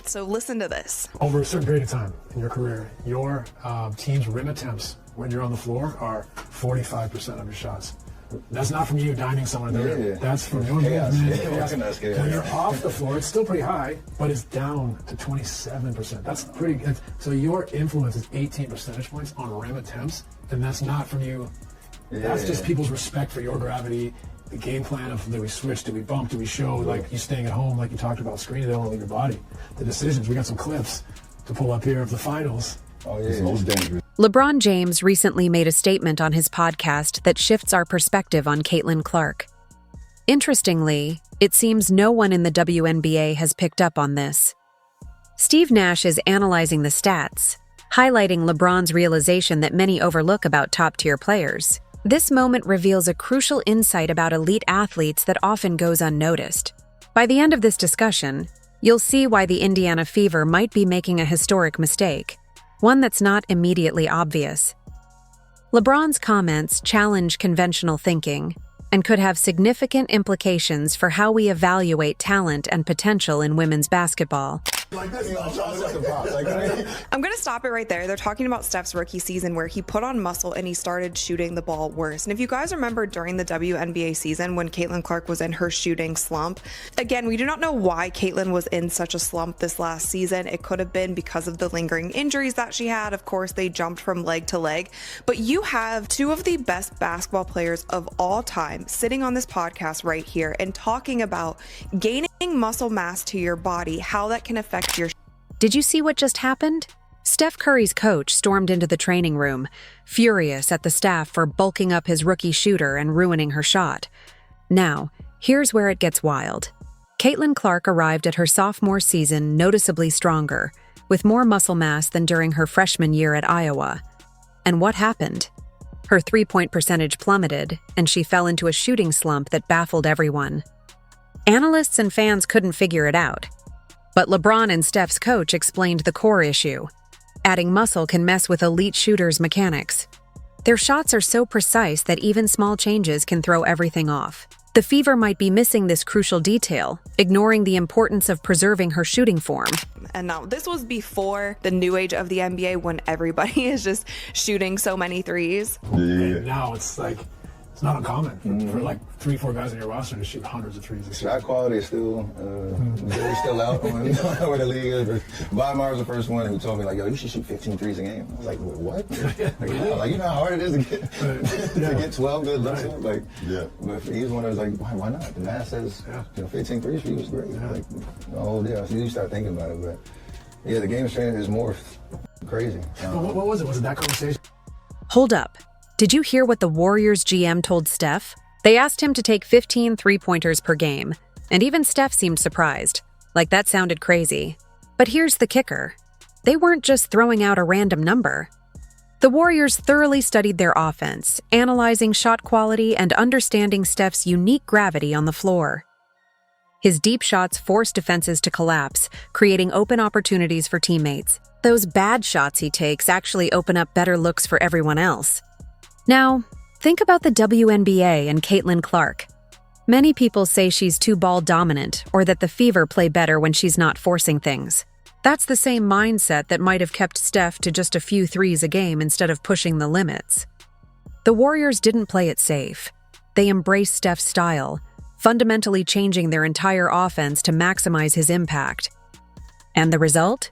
So listen to this. Over a certain period of time in your career, your team's rim attempts when you're on the floor are 45% of your shots. That's not from you diming someone in the rim. That's from your movement. When you're off the floor, it's still pretty high, but it's down to 27%. That's pretty good. So your influence is 18 percentage points on rim attempts, and that's not from you. That's just people's respect for your gravity, the game plan of do we switch, do we bump, do we show, like you staying at home, like you talked about, screening, they don't leave your body. The decisions, we got some clips to pull up here of the finals. Oh, yeah, it's most dangerous. LeBron James recently made a statement on his podcast that shifts our perspective on Caitlin Clark. Interestingly, it seems no one in the WNBA has picked up on this. Steve Nash is analyzing the stats, highlighting LeBron's realization that many overlook about top-tier players. This moment reveals a crucial insight about elite athletes that often goes unnoticed. By the end of this discussion, you'll see why the Indiana Fever might be making a historic mistake, one that's not immediately obvious. LeBron's comments challenge conventional thinking and could have significant implications for how we evaluate talent and potential in women's basketball. I'm going to stop it right there. They're talking about Steph's rookie season where he put on muscle and he started shooting the ball worse. And if you guys remember during the WNBA season when Caitlin Clark was in her shooting slump, again, we do not know why Caitlin was in such a slump this last season. It could have been because of the lingering injuries that she had. Of course, they jumped from leg to leg. But you have two of the best basketball players of all time sitting on this podcast right here and talking about gaining muscle mass to your body, how that can affect your. Did you see what just happened? Steph Curry's coach stormed into the training room, furious at the staff for bulking up his rookie shooter and ruining her shot. Now, here's where it gets wild. Caitlin Clark arrived at her sophomore season noticeably stronger, with more muscle mass than during her freshman year at Iowa. And what happened? Her three-point percentage plummeted, and she fell into a shooting slump that baffled everyone. Analysts and fans couldn't figure it out. But LeBron and Steph's coach explained the core issue. Adding muscle can mess with elite shooters' mechanics. Their shots are so precise that even small changes can throw everything off. The Fever might be missing this crucial detail, ignoring the importance of preserving her shooting form. And now, this was before the new age of the NBA when everybody is just shooting so many threes. And now it's like, it's not uncommon for like 3-4 guys on your roster to shoot hundreds of threes. Shot quality is still, they're still out on where the league is. Weidemar was the first one who told me, like, yo, you should shoot 15 threes a game. I was like, what? Like, you know how hard it is to get 12 good looks in? Like, but he's one of those, like, why not? The math says, 15 threes for you is great. Like, oh, yeah, so you start thinking about it. But, yeah, the game's training is more crazy. What was it? Was it that conversation? Hold up. Did you hear what the Warriors GM told Steph? They asked him to take 15 three-pointers per game, and even Steph seemed surprised. Like that sounded crazy. But here's the kicker. They weren't just throwing out a random number. The Warriors thoroughly studied their offense, analyzing shot quality and understanding Steph's unique gravity on the floor. His deep shots forced defenses to collapse, creating open opportunities for teammates. Those bad shots he takes actually open up better looks for everyone else. Now, think about the WNBA and Caitlin Clark. Many people say she's too ball-dominant or that the Fever play better when she's not forcing things. That's the same mindset that might have kept Steph to just a few threes a game instead of pushing the limits. The Warriors didn't play it safe. They embraced Steph's style, fundamentally changing their entire offense to maximize his impact. And the result?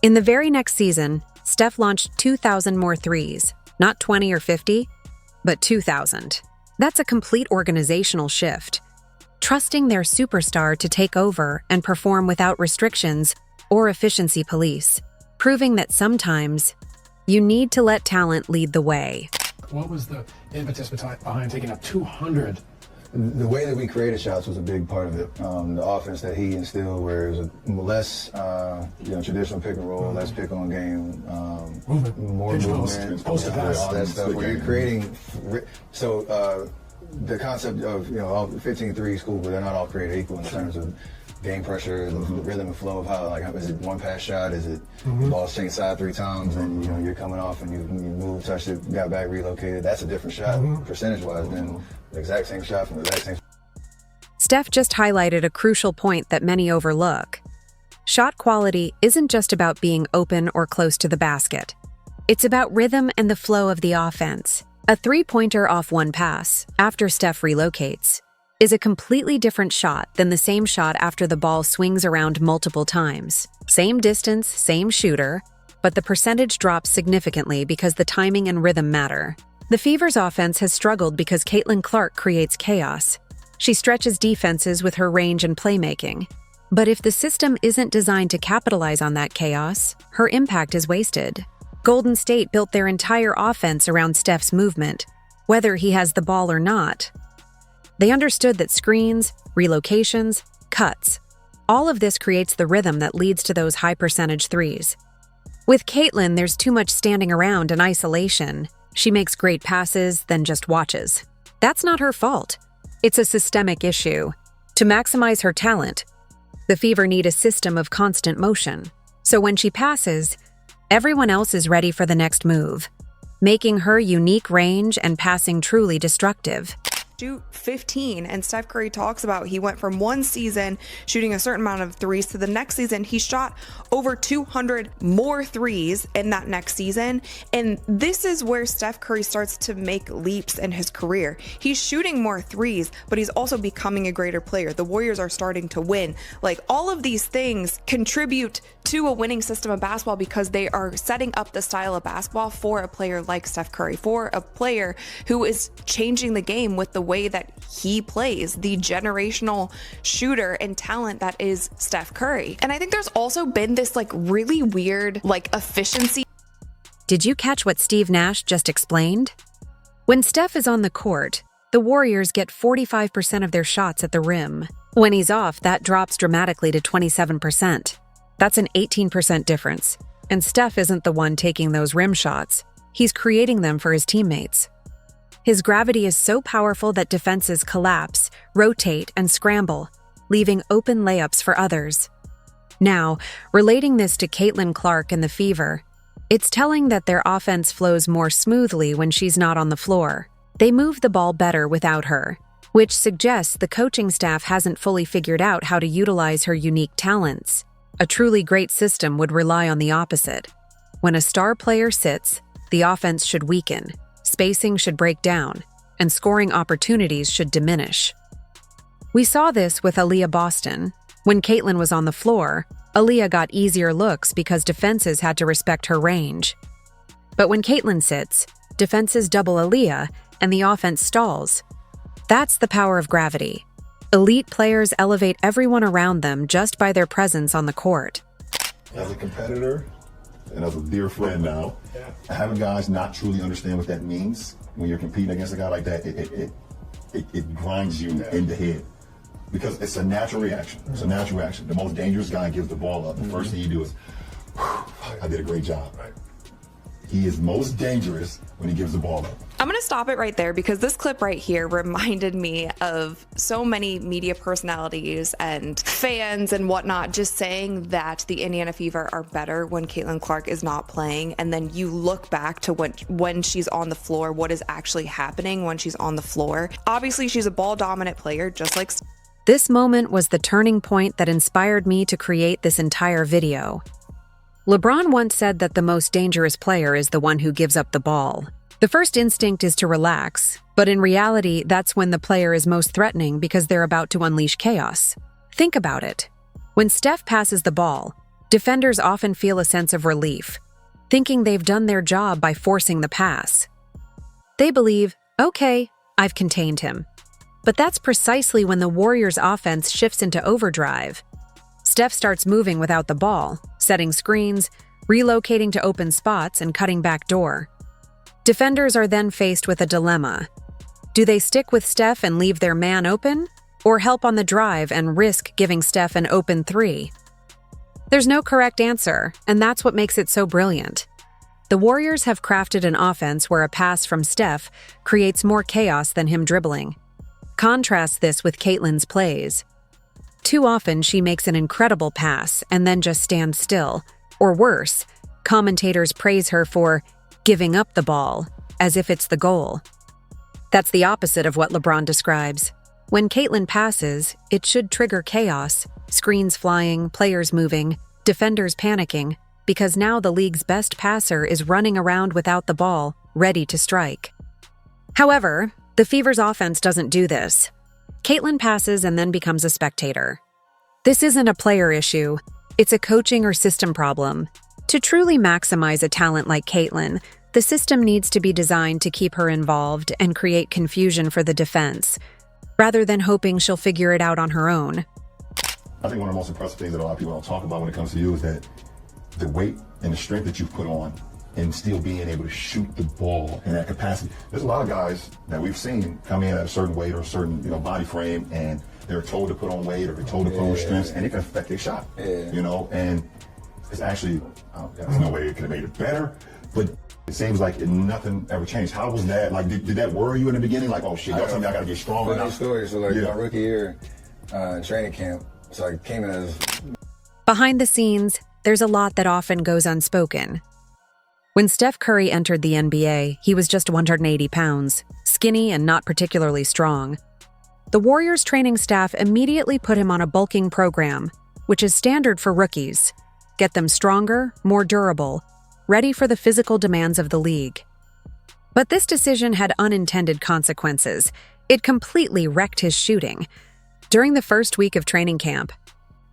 In the very next season, Steph launched 2,000 more threes. Not 20 or 50, but 2,000. That's a complete organizational shift. Trusting their superstar to take over and perform without restrictions or efficiency police. Proving that sometimes you need to let talent lead the way. What was the impetus behind taking up 200? The way that we created shots was a big part of it. The offense that he instilled, where it was less, traditional pick and roll, less pick on game, more movement, post to pass, all that stuff. Where you're creating, the concept of all 15 threes, cool, but they're not all created equal in terms of game pressure, the rhythm and flow of how is it one pass shot, is it the ball's changed side 3 times, and you're coming off and you move, touched it, got back, relocated. That's a different shot percentage-wise than the exact same shot from the exact same. Steph just highlighted a crucial point that many overlook. Shot quality isn't just about being open or close to the basket. It's about rhythm and the flow of the offense. A three-pointer off one pass, after Steph relocates, is a completely different shot than the same shot after the ball swings around multiple times. Same distance, same shooter, but the percentage drops significantly because the timing and rhythm matter. The Fever's offense has struggled because Caitlin Clark creates chaos. She stretches defenses with her range and playmaking. But if the system isn't designed to capitalize on that chaos, her impact is wasted. Golden State built their entire offense around Steph's movement, whether he has the ball or not. They understood that screens, relocations, cuts, all of this creates the rhythm that leads to those high-percentage threes. With Caitlin, there's too much standing around and isolation. She makes great passes, then just watches. That's not her fault. It's a systemic issue. To maximize her talent, the Fever need a system of constant motion. So when she passes, everyone else is ready for the next move, making her unique range and passing truly destructive. Shoot 15, and Steph Curry talks about he went from one season shooting a certain amount of threes to the next season he shot over 200 more threes in that next season. And this is where Steph Curry starts to make leaps in his career. He's shooting more threes, but he's also becoming a greater player. The Warriors are starting to win. Like, all of these things contribute to a winning system of basketball because they are setting up the style of basketball for a player like Steph Curry, for a player who is changing the game with the way that he plays, the generational shooter and talent that is Steph Curry. And I think there's also been this really weird efficiency. Did you catch what Steve Nash just explained? When Steph is on the court, the Warriors get 45% of their shots at the rim. When he's off, that drops dramatically to 27%. That's an 18% difference. And Steph isn't the one taking those rim shots. He's creating them for his teammates. His gravity is so powerful that defenses collapse, rotate, and scramble, leaving open layups for others. Now, relating this to Caitlin Clark and the Fever, it's telling that their offense flows more smoothly when she's not on the floor. They move the ball better without her, which suggests the coaching staff hasn't fully figured out how to utilize her unique talents. A truly great system would rely on the opposite. When a star player sits, the offense should weaken, spacing should break down, and scoring opportunities should diminish. We saw this with Aaliyah Boston. When Caitlin was on the floor, Aaliyah got easier looks because defenses had to respect her range. But when Caitlin sits, defenses double Aaliyah and the offense stalls. That's the power of gravity. Elite players elevate everyone around them just by their presence on the court. As a competitor and as a dear friend now, having guys not truly understand what that means when you're competing against a guy like that, it grinds you in the head. Because it's a natural reaction. It's a natural reaction. The most dangerous guy gives the ball up. The first thing you do is, I did a great job. He is most dangerous when he gives the ball up. I'm going to stop it right there because this clip right here reminded me of so many media personalities and fans and whatnot just saying that the Indiana Fever are better when Caitlin Clark is not playing. And then you look back to when she's on the floor, what is actually happening when she's on the floor. Obviously, she's a ball dominant player, just like This moment was the turning point that inspired me to create this entire video. LeBron once said that the most dangerous player is the one who gives up the ball. The first instinct is to relax, but in reality, that's when the player is most threatening because they're about to unleash chaos. Think about it. When Steph passes the ball, defenders often feel a sense of relief, thinking they've done their job by forcing the pass. They believe, okay, I've contained him. But that's precisely when the Warriors' offense shifts into overdrive. Steph starts moving without the ball, setting screens, relocating to open spots, and cutting back door. Defenders are then faced with a dilemma. Do they stick with Steph and leave their man open, or help on the drive and risk giving Steph an open three? There's no correct answer, and that's what makes it so brilliant. The Warriors have crafted an offense where a pass from Steph creates more chaos than him dribbling. Contrast this with Caitlin's plays. Too often, she makes an incredible pass and then just stands still. Or worse, commentators praise her for giving up the ball, as if it's the goal. That's the opposite of what LeBron describes. When Caitlin passes, it should trigger chaos, screens flying, players moving, defenders panicking, because now the league's best passer is running around without the ball, ready to strike. However, the Fever's offense doesn't do this. Caitlin passes and then becomes a spectator. This isn't a player issue, it's a coaching or system problem. To truly maximize a talent like Caitlin, the system needs to be designed to keep her involved and create confusion for the defense, rather than hoping she'll figure it out on her own. I think one of the most impressive things that a lot of people don't talk about when it comes to you is that the weight and the strength that you've put on and still being able to shoot the ball in that capacity. There's a lot of guys that we've seen come in at a certain weight or a certain body frame, and they're told to put on weight or they're told to put on strength, and it can affect their shot. And it's actually, there's no way it could have made it better, but it seems like nothing ever changed. How was that? Like, did that worry you in the beginning? Like, oh shit, y'all tell me I gotta get stronger. Funny story. So like my rookie year, training camp, so I came in as. Behind the scenes, there's a lot that often goes unspoken. When Steph Curry entered the NBA, he was just 180 pounds, skinny and not particularly strong. The Warriors training staff immediately put him on a bulking program, which is standard for rookies. Get them stronger, more durable, ready for the physical demands of the league. But this decision had unintended consequences. It completely wrecked his shooting. During the first week of training camp,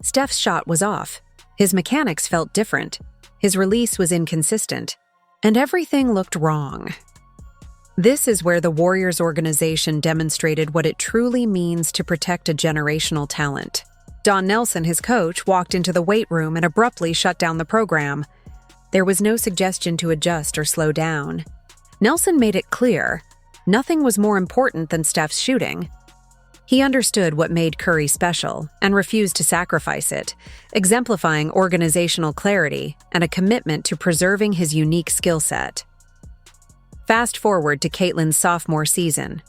Steph's shot was off. His mechanics felt different. His release was inconsistent. And everything looked wrong. This is where the Warriors organization demonstrated what it truly means to protect a generational talent. Don Nelson, his coach, walked into the weight room and abruptly shut down the program. There was no suggestion to adjust or slow down. Nelson made it clear, nothing was more important than Steph's shooting. He understood what made Curry special and refused to sacrifice it, exemplifying organizational clarity and a commitment to preserving his unique skill set. Fast forward to Caitlin's sophomore season.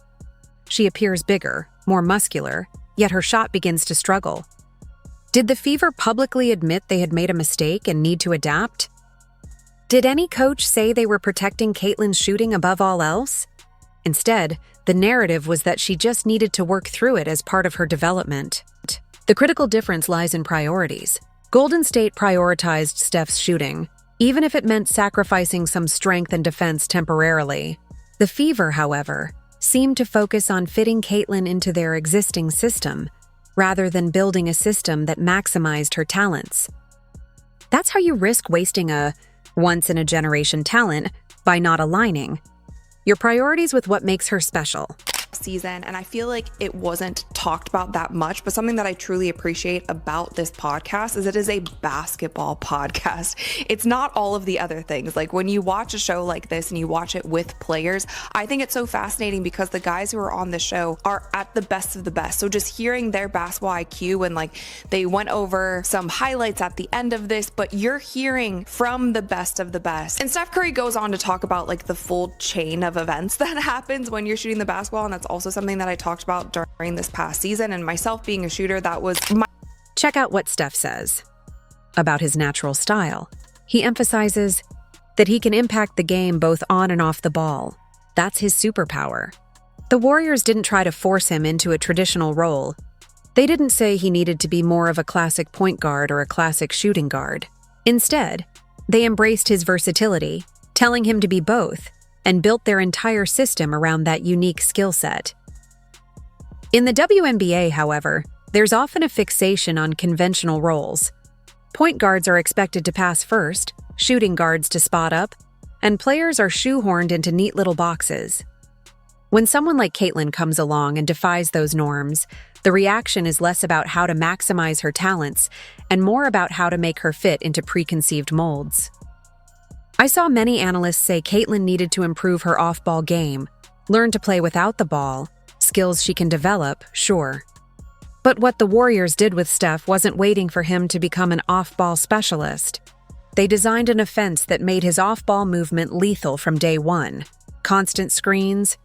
She appears bigger, more muscular, yet her shot begins to struggle. Did the Fever publicly admit they had made a mistake and need to adapt? Did any coach say they were protecting Caitlin's shooting above all else? Instead, the narrative was that she just needed to work through it as part of her development. The critical difference lies in priorities. Golden State prioritized Steph's shooting, even if it meant sacrificing some strength and defense temporarily. The Fever, however, seemed to focus on fitting Caitlin into their existing system, rather than building a system that maximized her talents. That's how you risk wasting a once-in-a-generation talent by not aligning your priorities with what makes her special. Season, and I feel like it wasn't talked about that much, but something that I truly appreciate about this podcast is it is a basketball podcast. It's not all of the other things. Like when you watch a show like this and you watch it with players, I think it's so fascinating because the guys who are on the show are at the best of the best. So just hearing their basketball IQ, and like they went over some highlights at the end of this, but you're hearing from the best of the best. And Steph Curry goes on to talk about like the full chain of events that happens when you're shooting the basketball, and that's also something that I talked about during this past season, and myself being a shooter, that was my... Check out what Steph says about his natural style. He emphasizes that he can impact the game both on and off the ball. That's his superpower. The Warriors didn't try to force him into a traditional role. They didn't say he needed to be more of a classic point guard or a classic shooting guard. Instead, they embraced his versatility, telling him to be both, and built their entire system around that unique skill set. In the WNBA, however, there's often a fixation on conventional roles. Point guards are expected to pass first, shooting guards to spot up, and players are shoehorned into neat little boxes. When someone like Caitlin comes along and defies those norms, the reaction is less about how to maximize her talents and more about how to make her fit into preconceived molds. I saw many analysts say Caitlin needed to improve her off-ball game, learn to play without the ball, skills she can develop, sure. But what the Warriors did with Steph wasn't waiting for him to become an off-ball specialist. They designed an offense that made his off-ball movement lethal from day one. Constant screens,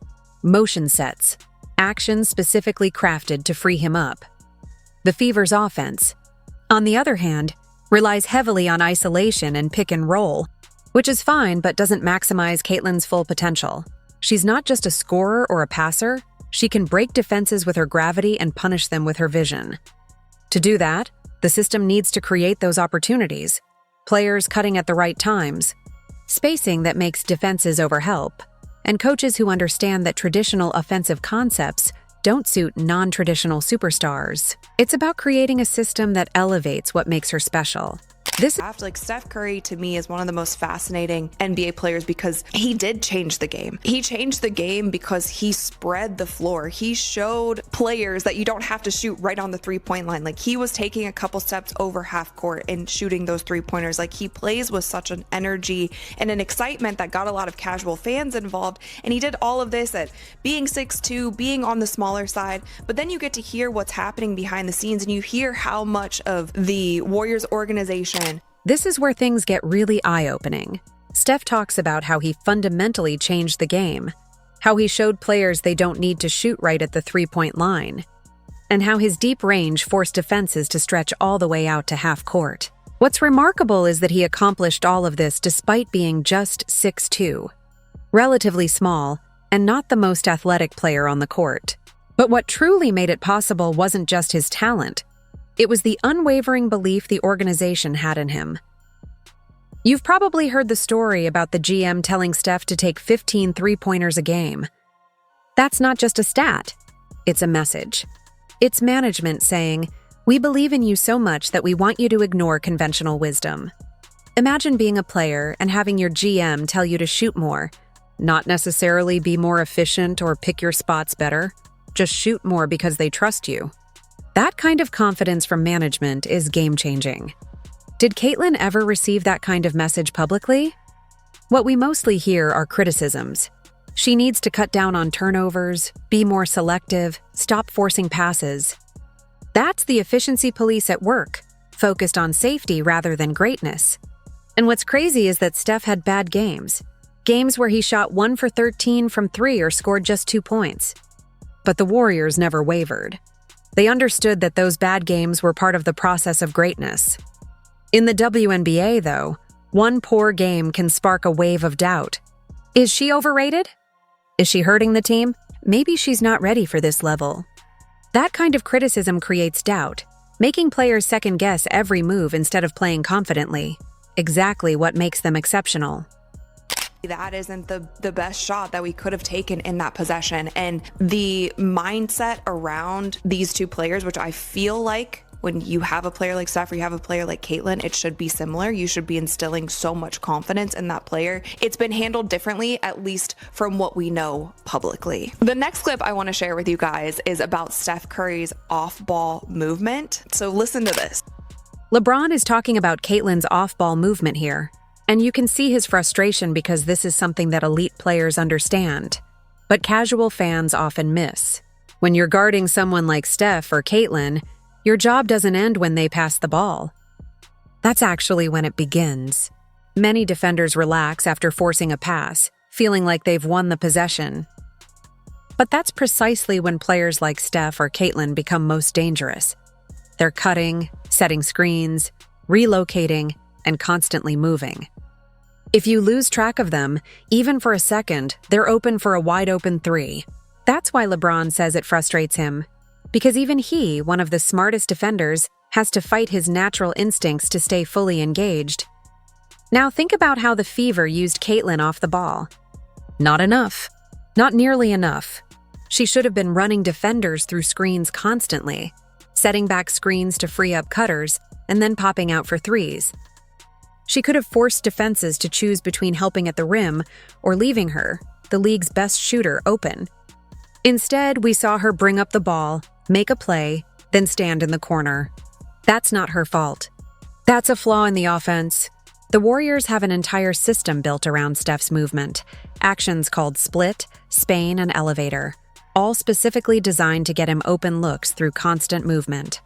motion sets, actions specifically crafted to free him up. The Fever's offense, on the other hand, relies heavily on isolation and pick and roll, which is fine but doesn't maximize Caitlin's full potential. She's not just a scorer or a passer, She can break defenses with her gravity and punish them with her vision. To do that, the system needs to create those opportunities, players cutting at the right times, spacing that makes defenses overhelp, and coaches who understand that traditional offensive concepts don't suit non-traditional superstars. It's about creating a system that elevates what makes her special. Like Steph Curry, to me, is one of the most fascinating NBA players because he did change the game. He changed the game because he spread the floor. He showed players that you don't have to shoot right on the three-point line. Like, he was taking a couple steps over half court and shooting those three-pointers. Like, he plays with such an energy and an excitement that got a lot of casual fans involved. And he did all of this at being 6'2", being on the smaller side. But then you get to hear what's happening behind the scenes, and you hear how much of the Warriors organization. This is where things get really eye-opening. Steph talks about how he fundamentally changed the game, how he showed players they don't need to shoot right at the three-point line, and how his deep range forced defenses to stretch all the way out to half court. What's remarkable is that he accomplished all of this despite being just 6'2", relatively small, and not the most athletic player on the court. But what truly made it possible wasn't just his talent. It was the unwavering belief the organization had in him. You've probably heard the story about the GM telling Steph to take 15 three-pointers a game. That's not just a stat. It's a message. It's management saying, "We believe in you so much that we want you to ignore conventional wisdom." Imagine being a player and having your GM tell you to shoot more, not necessarily be more efficient or pick your spots better, just shoot more because they trust you. That kind of confidence from management is game-changing. Did Caitlin ever receive that kind of message publicly? What we mostly hear are criticisms. She needs to cut down on turnovers, be more selective, stop forcing passes. That's the efficiency police at work, focused on safety rather than greatness. And what's crazy is that Steph had bad games. Games where he shot 1 for 13 from 3 or scored just 2 points. But the Warriors never wavered. They understood that those bad games were part of the process of greatness. In the WNBA, though, one poor game can spark a wave of doubt. Is she overrated? Is she hurting the team? Maybe she's not ready for this level. That kind of criticism creates doubt, making players second-guess every move instead of playing confidently. Exactly what makes them exceptional. That isn't the best shot that we could have taken in that possession. And the mindset around these two players, which I feel like when you have a player like Steph or you have a player like Caitlin, it should be similar. You should be instilling so much confidence in that player. It's been handled differently, at least from what we know publicly. The next clip I want to share with you guys is about Steph Curry's off-ball movement. So listen to this. LeBron is talking about Caitlin's off-ball movement here. And you can see his frustration because this is something that elite players understand, but casual fans often miss. When you're guarding someone like Steph or Caitlin, your job doesn't end when they pass the ball. That's actually when it begins. Many defenders relax after forcing a pass, feeling like they've won the possession. But that's precisely when players like Steph or Caitlin become most dangerous. They're cutting, setting screens, relocating, and constantly moving. If you lose track of them, even for a second, they're open for a wide-open three. That's why LeBron says it frustrates him, because even he, one of the smartest defenders, has to fight his natural instincts to stay fully engaged. Now think about how the Fever used Caitlin off the ball. Not enough. Not nearly enough. She should have been running defenders through screens constantly, setting back screens to free up cutters, and then popping out for threes. She could have forced defenses to choose between helping at the rim or leaving her, the league's best shooter, open. Instead, we saw her bring up the ball, make a play, then stand in the corner. That's not her fault. That's a flaw in the offense. The Warriors have an entire system built around Steph's movement, actions called split, Spain, and elevator, all specifically designed to get him open looks through constant movement.